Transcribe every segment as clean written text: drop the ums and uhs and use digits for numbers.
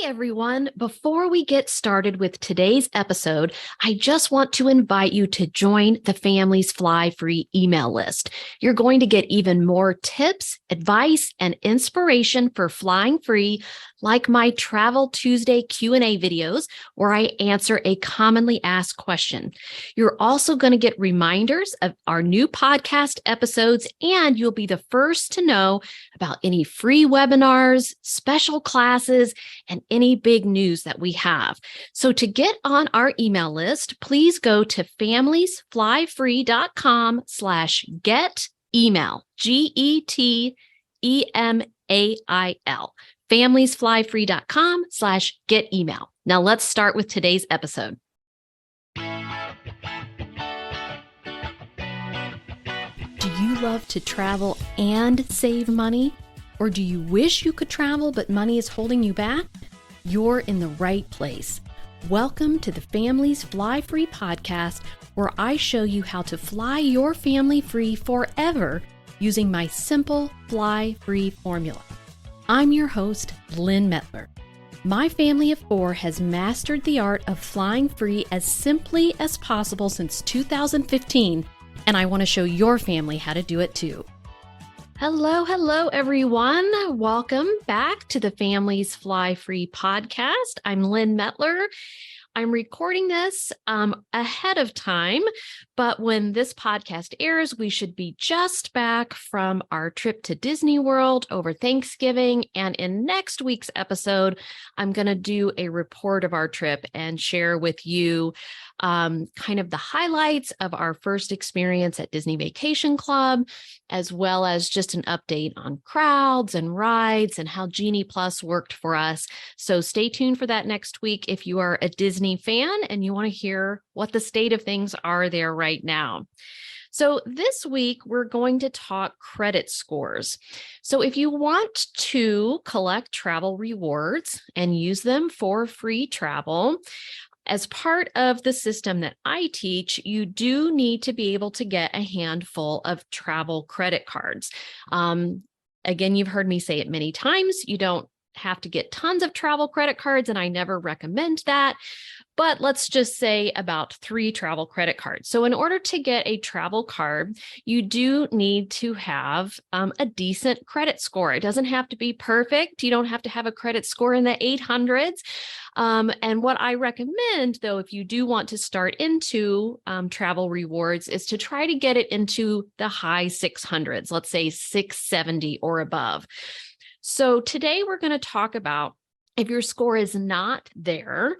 Everyone. Before we get started with today's episode, I just want to invite you to join the Families Fly Free email list. You're going to get even more tips, advice, and inspiration for flying free, like my Travel Tuesday Q&A videos, where I answer a commonly asked question. You're also going to get reminders of our new podcast episodes, and you'll be the first to know about any free webinars, special classes, and any big news that we have. So to get on our email list, please go to familiesflyfree.com/get email, GETEMAIL, familiesflyfree.com/get email. Now let's start with today's episode. Do you love to travel and save money? Or do you wish you could travel but money is holding you back? You're in the right place. Welcome to the Families Fly Free podcast, where I show you how to fly your family free forever using my simple fly free formula. I'm your host, Lynn Mettler. My family of 4 has mastered the art of flying free as simply as possible since 2015, and I want to show your family how to do it too. Hello, everyone. Welcome back to the Families Fly Free podcast. I'm Lynn Mettler. I'm recording this ahead of time, but when this podcast airs, we should be just back from our trip to Disney World over Thanksgiving. And in next week's episode, I'm going to do a report of our trip and share with you kind of the highlights of our first experience at Disney Vacation Club, as well as just an update on crowds and rides and how Genie Plus worked for us. So stay tuned for that next week if you are a Disney fan and you want to hear what the state of things are there right now. So this week, we're going to talk credit scores. So if you want to collect travel rewards and use them for free travel, as part of the system that I teach, you do need to be able to get a handful of travel credit cards. Again, you've heard me say it many times. You don't have to get tons of travel credit cards, and I never recommend that. But let's just say about 3 travel credit cards. So in order to get a travel card, you do need to have a decent credit score. It doesn't have to be perfect. You don't have to have a credit score in the 800s. And what I recommend, though, if you do want to start into travel rewards, is to try to get it into the high 600s, let's say 670 or above. So today we're going to talk about, if your score is not there,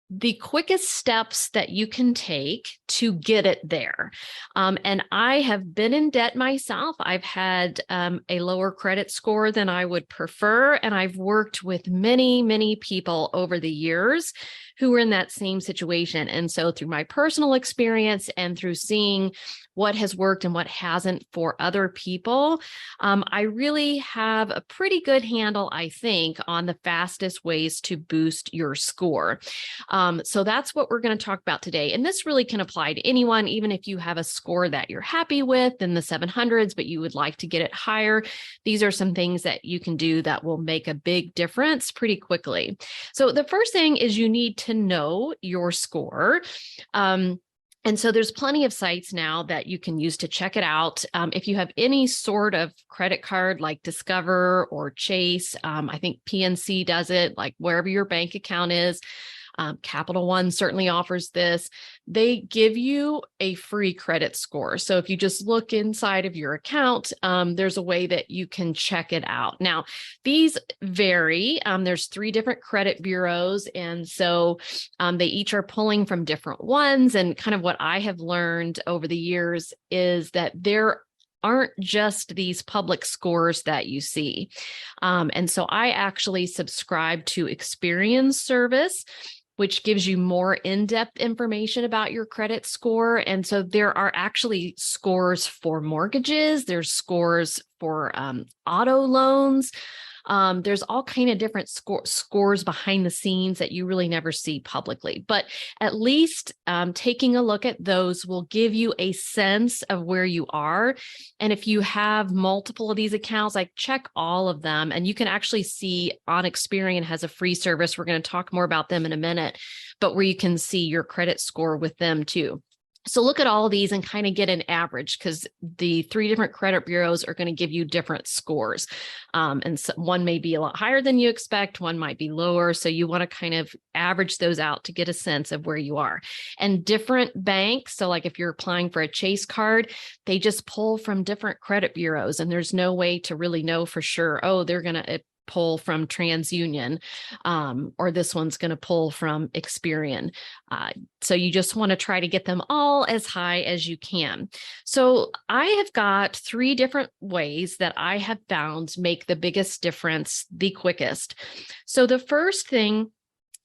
the quickest steps that you can take to get it there. And I have been in debt myself. I've had a lower credit score than I would prefer. And I've worked with many people over the years who were in that same situation. And so through my personal experience and through seeing what has worked and what hasn't for other people, I really have a pretty good handle, I think, on the fastest ways to boost your score. So that's what we're going to talk about today. And this really can apply to anyone, even if you have a score that you're happy with in the 700s, but you would like to get it higher. These are some things that you can do that will make a big difference pretty quickly. So the first thing is you need to know your score. And so there's plenty of sites now that you can use to check it out. If you have any sort of credit card like Discover or Chase, I think PNC does it, like wherever your bank account is. Capital One certainly offers this. They give you a free credit score. So if you just look inside of your account, there's a way that you can check it out. Now, these vary. There's 3 different credit bureaus. And so they each are pulling from different ones. And kind of what I have learned over the years is that there aren't just these public scores that you see. And so I actually subscribe to Experian Service, which gives you more in-depth information about your credit score. And so there are actually scores for mortgages, there's scores for auto loans, There's all kind of different scores behind the scenes that you really never see publicly, but at least taking a look at those will give you a sense of where you are. And if you have multiple of these accounts, like check all of them, and you can actually see on Experian has a free service. We're going to talk more about them in a minute, but where you can see your credit score with them too. So look at all of these and kind of get an average, because the 3 different credit bureaus are going to give you different scores. And so one may be a lot higher than you expect, one might be lower. So you want to kind of average those out to get a sense of where you are. And different banks, so like if you're applying for a Chase card, they just pull from different credit bureaus, and there's no way to really know for sure, oh, they're going to pull from TransUnion, or this one's going to pull from Experian. So you just want to try to get them all as high as you can. So I have got 3 different ways that I have found make the biggest difference the quickest. So the first thing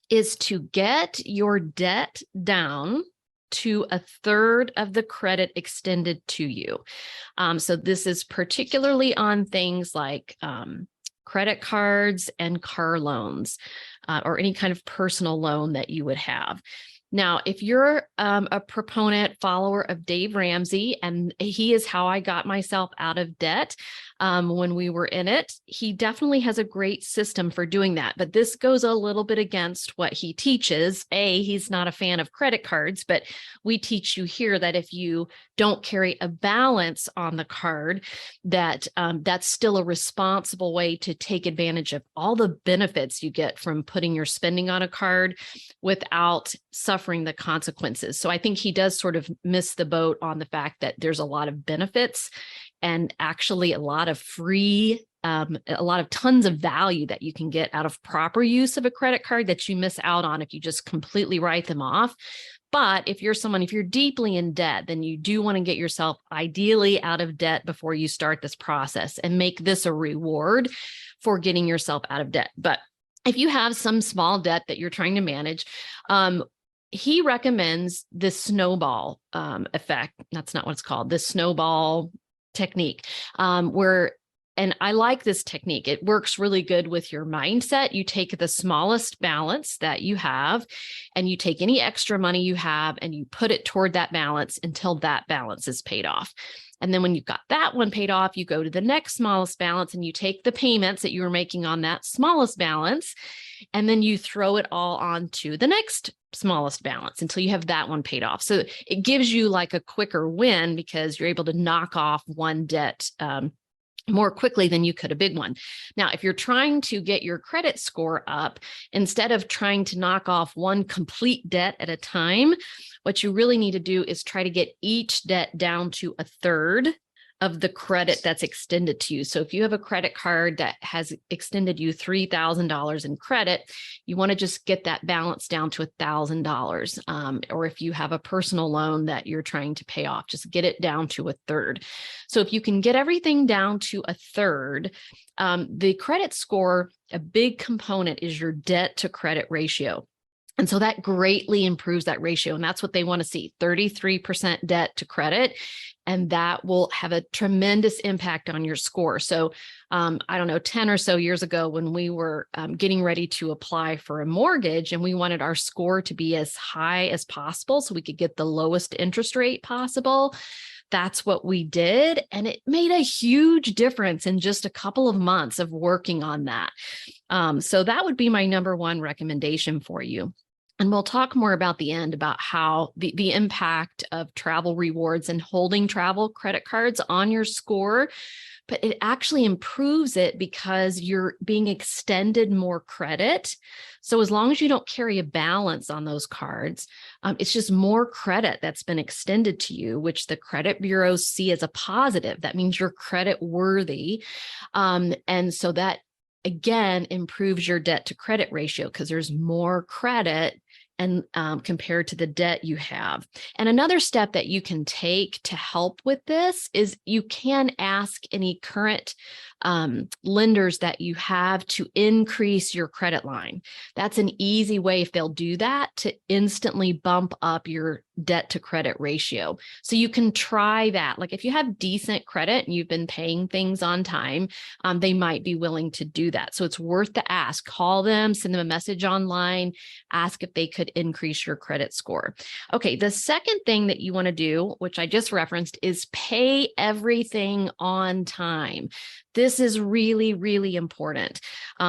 is to get your debt down to 1/3 of the credit extended to you. So this is particularly on things like credit cards and car loans, or any kind of personal loan that you would have. Now, if you're a proponent, follower of Dave Ramsey, and he is how I got myself out of debt when we were in it, he definitely has a great system for doing that. But this goes a little bit against what he teaches. He's not a fan of credit cards, but we teach you here that if you don't carry a balance on the card, that that's still a responsible way to take advantage of all the benefits you get from putting your spending on a card without suffering the consequences. So I think he does sort of miss the boat on the fact that there's a lot of benefits and actually a lot of free, a lot of tons of value that you can get out of proper use of a credit card that you miss out on if you just completely write them off. But if you're deeply in debt, then you do want to get yourself ideally out of debt before you start this process and make this a reward for getting yourself out of debt. But if you have some small debt that you're trying to manage, he recommends the snowball effect. That's not what it's called. The snowball technique, and I like this technique. It works really good with your mindset. You take the smallest balance that you have, and you take any extra money you have, and you put it toward that balance until that balance is paid off. And then when you've got that one paid off, you go to the next smallest balance and you take the payments that you were making on that smallest balance, and then you throw it all onto the next smallest balance until you have that one paid off. So it gives you like a quicker win because you're able to knock off one debt more quickly than you could a big one. Now, if you're trying to get your credit score up, instead of trying to knock off one complete debt at a time, what you really need to do is try to get each debt down to 1/3 of the credit that's extended to you. So if you have a credit card that has extended you $3,000 in credit, you want to just get that balance down to $1,000. Or if you have a personal loan that you're trying to pay off, just get it down to 1/3. So if you can get everything down to 1/3, the credit score, a big component is your debt to credit ratio. And so that greatly improves that ratio. And that's what they want to see, 33% debt to credit. And that will have a tremendous impact on your score. So I don't know, 10 or so years ago when we were getting ready to apply for a mortgage and we wanted our score to be as high as possible so we could get the lowest interest rate possible, that's what we did. And it made a huge difference in just a couple of months of working on that. So that would be my number one recommendation for you. And we'll talk more about the end about how the impact of travel rewards and holding travel credit cards on your score, but it actually improves it because you're being extended more credit. So as long as you don't carry a balance on those cards, it's just more credit that's been extended to you, which the credit bureaus see as a positive. That means you're credit worthy. And so that again improves your debt to credit ratio because there's more credit and compared to the debt you have. And another step that you can take to help with this is you can ask any current lenders that you have to increase your credit line. That's an easy way, if they'll do that, to instantly bump up your debt to credit ratio. So you can try that. Like if you have decent credit and you've been paying things on time, they might be willing to do that. So it's worth the ask. Call them, send them a message online, ask if they could increase your credit score. Okay, the second thing that you want to do, which I just referenced, is pay everything on time. This is really, really important.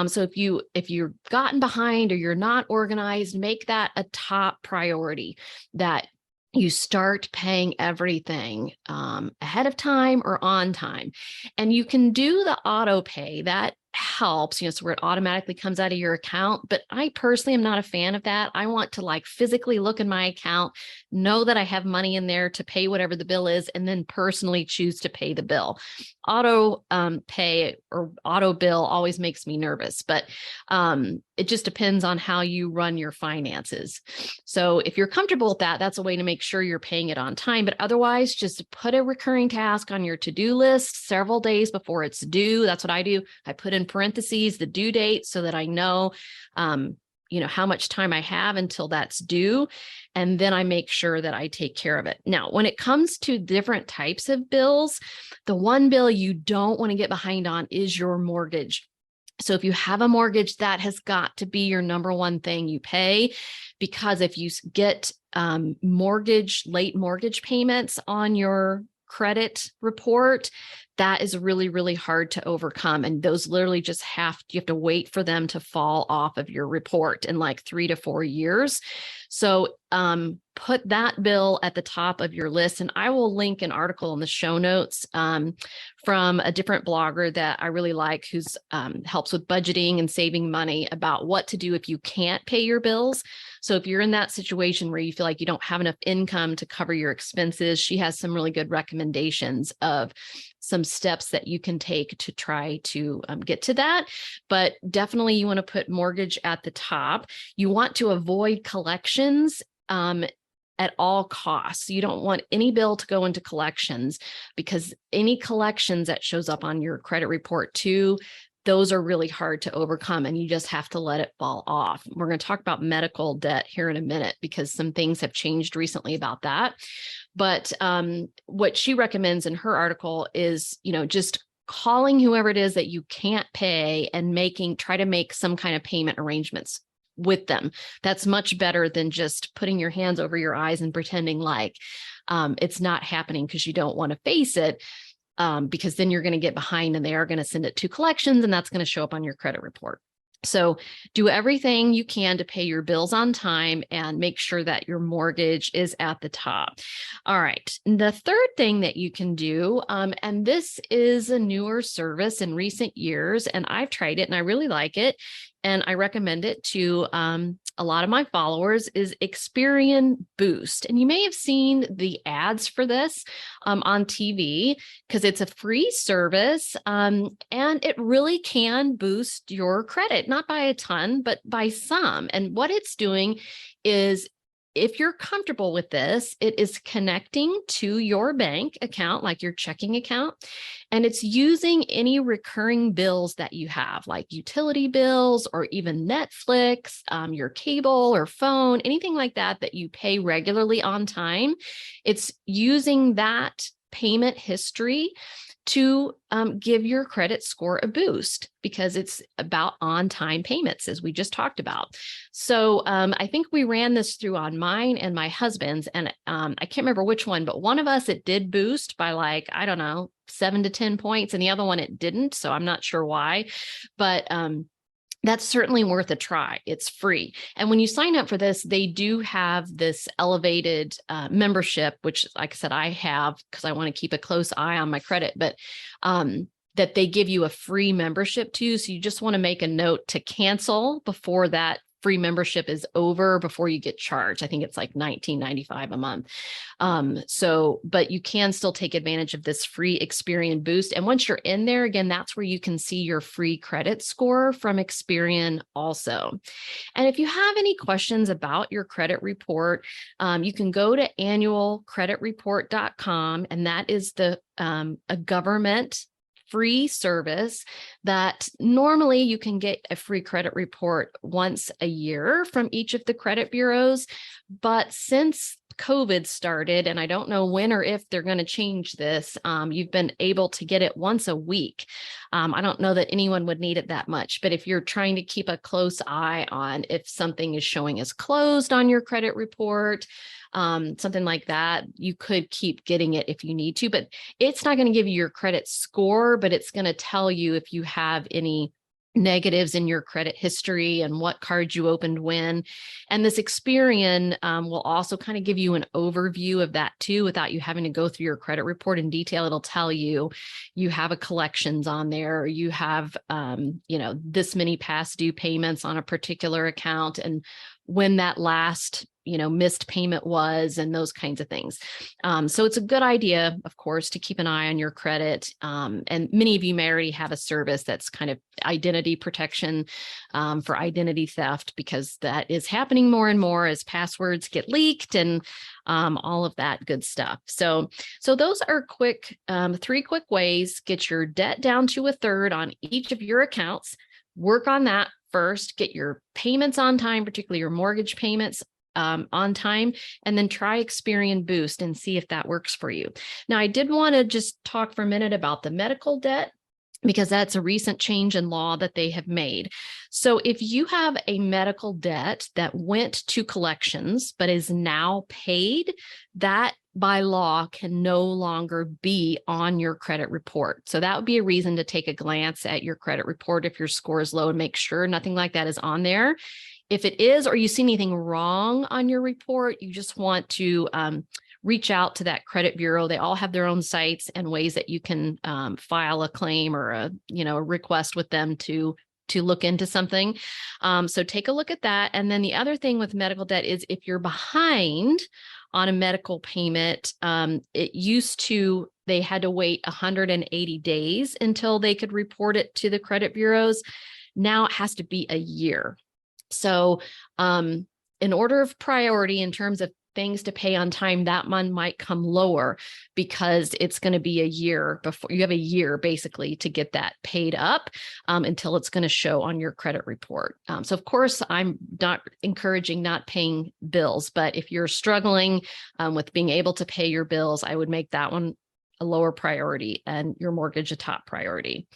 So if you're gotten behind or you're not organized, make that a top priority, that you start paying everything ahead of time or on time. And you can do the auto pay. That helps, so where it automatically comes out of your account. But I personally am not a fan of that. I want to like physically look in my account, know that I have money in there to pay whatever the bill is, and then personally choose to pay the bill. Auto pay or auto bill always makes me nervous, but it just depends on how you run your finances. So if you're comfortable with that, that's a way to make sure you're paying it on time. But otherwise, just put a recurring task on your to-do list several days before it's due. That's what I do. I put in parentheses the due date so that I know, how much time I have until that's due. And then I make sure that I take care of it. Now, when it comes to different types of bills, the one bill you don't want to get behind on is your mortgage. So if you have a mortgage, that has got to be your number one thing you pay, because if you get late mortgage payments on your credit report, that is really, really hard to overcome. And those literally you have to wait for them to fall off of your report in like 3 to 4 years. So put that bill at the top of your list. And I will link an article in the show notes from a different blogger that I really like, who's helps with budgeting and saving money, about what to do if you can't pay your bills. So if you're in that situation where you feel like you don't have enough income to cover your expenses, she has some really good recommendations of some steps that you can take to try to get to that. But definitely you want to put mortgage at the top. You want to avoid collections at all costs. You don't want any bill to go into collections, because any collections that shows up on your credit report too, those are really hard to overcome, and you just have to let it fall off. We're going to talk about medical debt here in a minute, because some things have changed recently about that. But what she recommends in her article is, just calling whoever it is that you can't pay and try to make some kind of payment arrangements with them. That's much better than just putting your hands over your eyes and pretending like it's not happening, because you don't want to face it. Because then you're going to get behind and they are going to send it to collections, and that's going to show up on your credit report. So do everything you can to pay your bills on time and make sure that your mortgage is at the top. All right. The third thing that you can do, and this is a newer service in recent years, and I've tried it and I really like it, and I recommend it to a lot of my followers, is Experian Boost. And you may have seen the ads for this on TV, because it's a free service, and it really can boost your credit, not by a ton, but by some. And what it's doing is, if you're comfortable with this, it is connecting to your bank account, like your checking account, and it's using any recurring bills that you have, like utility bills or even Netflix, your cable or phone, anything like that that you pay regularly on time. It's using that payment history to give your credit score a boost, because it's about on-time payments, as we just talked about. So I think we ran this through on mine and my husband's, and I can't remember which one, but one of us, it did boost by 7 to 10 points, and the other one it didn't. So I'm not sure why, but that's certainly worth a try. It's free. And when you sign up for this, they do have this elevated membership, which, like I said, I have, because I want to keep a close eye on my credit, but that they give you a free membership too. So you just want to make a note to cancel before that free membership is over, before you get charged. I think it's like $19.95 a month. But you can still take advantage of this free Experian Boost. And once you're in there, again, that's where you can see your free credit score from Experian also. And if you have any questions about your credit report, you can go to annualcreditreport.com, and that is a government free service that normally you can get a free credit report once a year from each of the credit bureaus. But since COVID started, and I don't know when or if they're going to change this, you've been able to get it once a week. I don't know that anyone would need it that much, but if you're trying to keep a close eye on if something is showing as closed on your credit report, something like that, you could keep getting it if you need to, but it's not going to give you your credit score, but it's going to tell you if you have any negatives in your credit history and what cards you opened when. And this Experian will also kind of give you an overview of that too, without you having to go through your credit report in detail. It'll tell you, you have a collections on there, or you have, this many past due payments on a particular account, and when that last missed payment was, and those kinds of things. So it's a good idea, of course, to keep an eye on your credit. And many of you may already have a service that's kind of identity protection for identity theft, because that is happening more and more as passwords get leaked and all of that good stuff. So those are three quick ways. Get your debt down to a third on each of your accounts. Work on that first. Get your payments on time, particularly your mortgage payments on time, and then try Experian Boost and see if that works for you. Now, I did want to just talk for a minute about the medical debt, because that's a recent change in law that they have made. So if you have a medical debt that went to collections but is now paid, that by law can no longer be on your credit report. So that would be a reason to take a glance at your credit report if your score is low and make sure nothing like that is on there. If it is, or you see anything wrong on your report, you just want to reach out to that credit bureau. They all have their own sites and ways that you can file a claim or a request with them to look into something. So take a look at that. And then the other thing with medical debt is if you're behind on a medical payment, they had to wait 180 days until they could report it to the credit bureaus. Now it has to be a year. So in order of priority in terms of things to pay on time, that one might come lower, because it's going to be a year before you have a year basically to get that paid up until it's going to show on your credit report. So of course, I'm not encouraging not paying bills, but if you're struggling with being able to pay your bills, I would make that one a lower priority and your mortgage a top priority.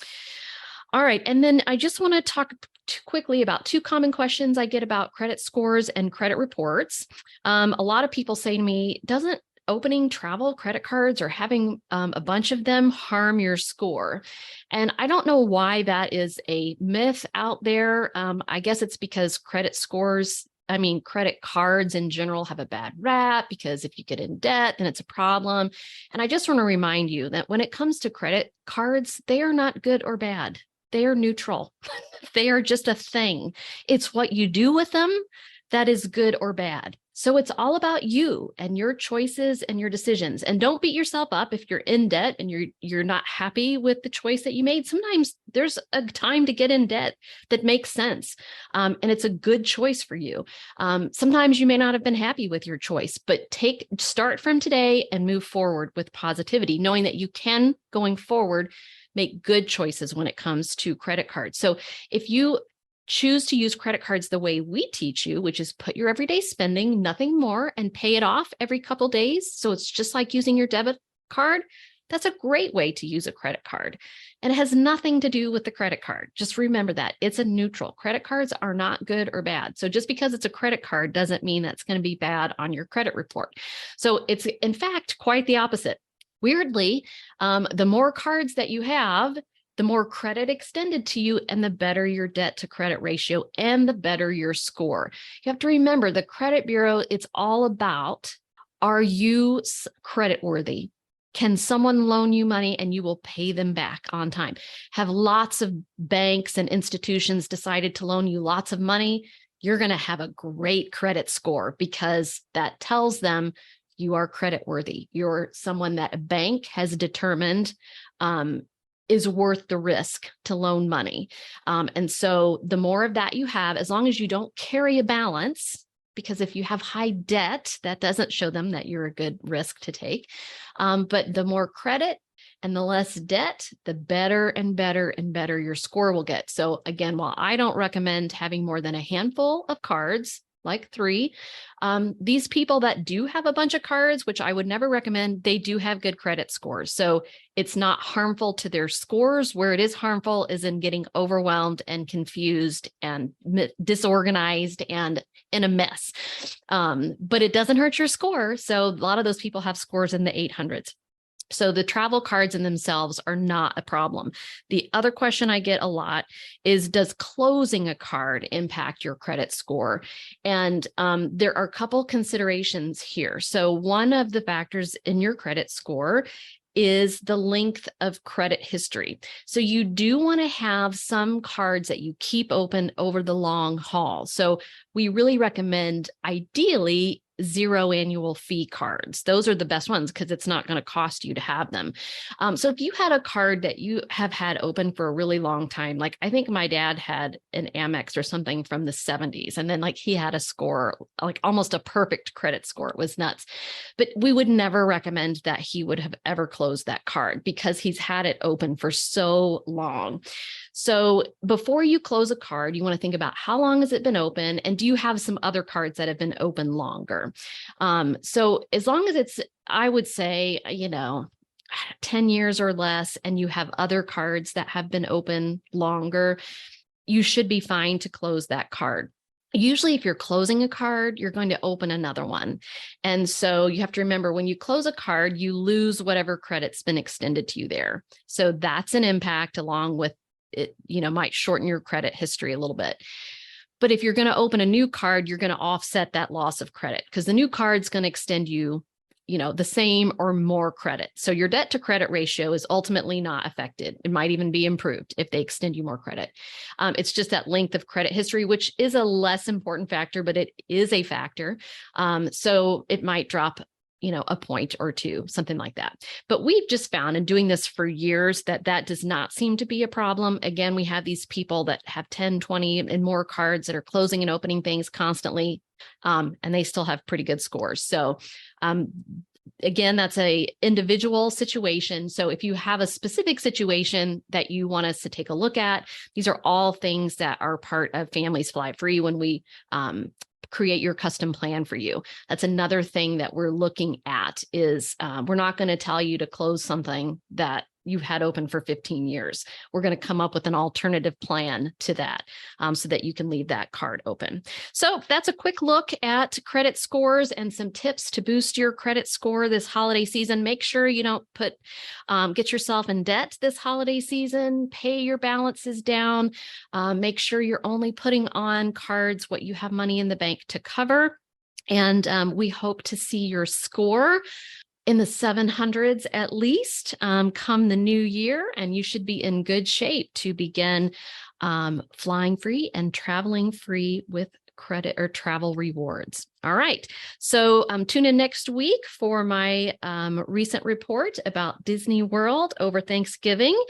All right. And then I just want to talk quickly about two common questions I get about credit scores and credit reports. A lot of people say to me, doesn't opening travel credit cards or having a bunch of them harm your score? And I don't know why that is a myth out there. I guess it's because credit cards in general have a bad rap, because if you get in debt, then it's a problem. And I just want to remind you that when it comes to credit cards, they are not good or bad. They are neutral. They are just a thing. It's what you do with them that is good or bad. So it's all about you and your choices and your decisions. And don't beat yourself up if you're in debt and you're not happy with the choice that you made. Sometimes there's a time to get in debt that makes sense. And it's a good choice for you. Sometimes you may not have been happy with your choice, but start from today and move forward with positivity, knowing that you can, going forward, make good choices when it comes to credit cards. So if you choose to use credit cards the way we teach you, which is put your everyday spending, nothing more, and pay it off every couple days, so it's just like using your debit card, that's a great way to use a credit card. And it has nothing to do with the credit card. Just remember that it's a neutral. Credit cards are not good or bad. So just because it's a credit card doesn't mean that's going to be bad on your credit report. So it's in fact quite the opposite. Weirdly, the more cards that you have, the more credit extended to you, and the better your debt to credit ratio, and the better your score. You have to remember, the credit bureau, it's all about, are you credit worthy? Can someone loan you money and you will pay them back on time? Have lots of banks and institutions decided to loan you lots of money? You're going to have a great credit score, because that tells them you are credit worthy. You're someone that a bank has determined is worth the risk to loan money. And so the more of that you have, as long as you don't carry a balance, because if you have high debt, that doesn't show them that you're a good risk to take. But the more credit And the less debt, the better and better and better your score will get. So again, while I don't recommend having more than a handful of cards, like 3, these people that do have a bunch of cards, which I would never recommend, they do have good credit scores. So it's not harmful to their scores. Where it is harmful is in getting overwhelmed and confused and disorganized and in a mess. But it doesn't hurt your score. So a lot of those people have scores in the 800s. So the travel cards in themselves are not a problem. The other question I get a lot is, does closing a card impact your credit score? And there are a couple considerations here. So one of the factors in your credit score is the length of credit history. So you do want to have some cards that you keep open over the long haul. So we really recommend, ideally, 0 annual fee cards. Those are the best ones because it's not going to cost you to have them. So if you had a card that you have had open for a really long time, like I think my dad had an Amex or something from the 70s, and then like he had a score, like almost a perfect credit score. It was nuts. But we would never recommend that he would have ever closed that card because he's had it open for so long. So before you close a card, you want to think about how long has it been open, and do you have some other cards that have been open longer? So as long as it's, I would say, 10 years or less, and you have other cards that have been open longer, you should be fine to close that card. Usually, if you're closing a card, you're going to open another one. And so you have to remember, when you close a card, you lose whatever credit's been extended to you there. So that's an impact, along with it, might shorten your credit history a little bit. But if you're going to open a new card, you're going to offset that loss of credit because the new card's going to extend you, the same or more credit. So your debt to credit ratio is ultimately not affected. It might even be improved if they extend you more credit. It's just that length of credit history, which is a less important factor, but it is a factor. So it might drop a point or 2, something like that. But we've just found in doing this for years that does not seem to be a problem. Again, we have these people that have 10, 20 and more cards that are closing and opening things constantly, and they still have pretty good scores. So again, that's a individual situation. So if you have a specific situation that you want us to take a look at, these are all things that are part of Families Fly Free when we create your custom plan for you. That's another thing that we're looking at is we're not going to tell you to close something that you've had open for 15 years. We're going to come up with an alternative plan to that so that you can leave that card open. So that's a quick look at credit scores and some tips to boost your credit score this holiday season. Make sure you don't get yourself in debt this holiday season. Pay your balances down. Make sure you're only putting on cards what you have money in the bank to cover. And we hope to see your score in the 700s at least come the new year, and you should be in good shape to begin flying free and traveling free with credit or travel rewards. All right. So tune in next week for my recent report about Disney World over Thanksgiving.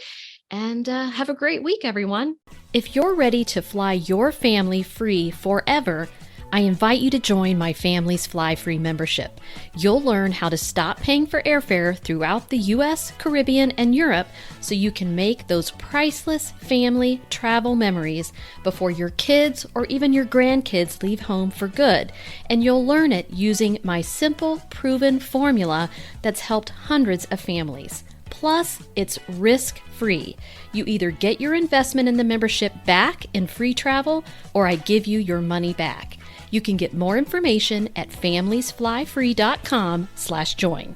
And have a great week, everyone. If you're ready to fly your family free forever, I invite you to join my Families Fly Free membership. You'll learn how to stop paying for airfare throughout the U.S., Caribbean, and Europe so you can make those priceless family travel memories before your kids or even your grandkids leave home for good. And you'll learn it using my simple, proven formula that's helped hundreds of families. Plus, it's risk-free. You either get your investment in the membership back in free travel, or I give you your money back. You can get more information at familiesflyfree.com/join.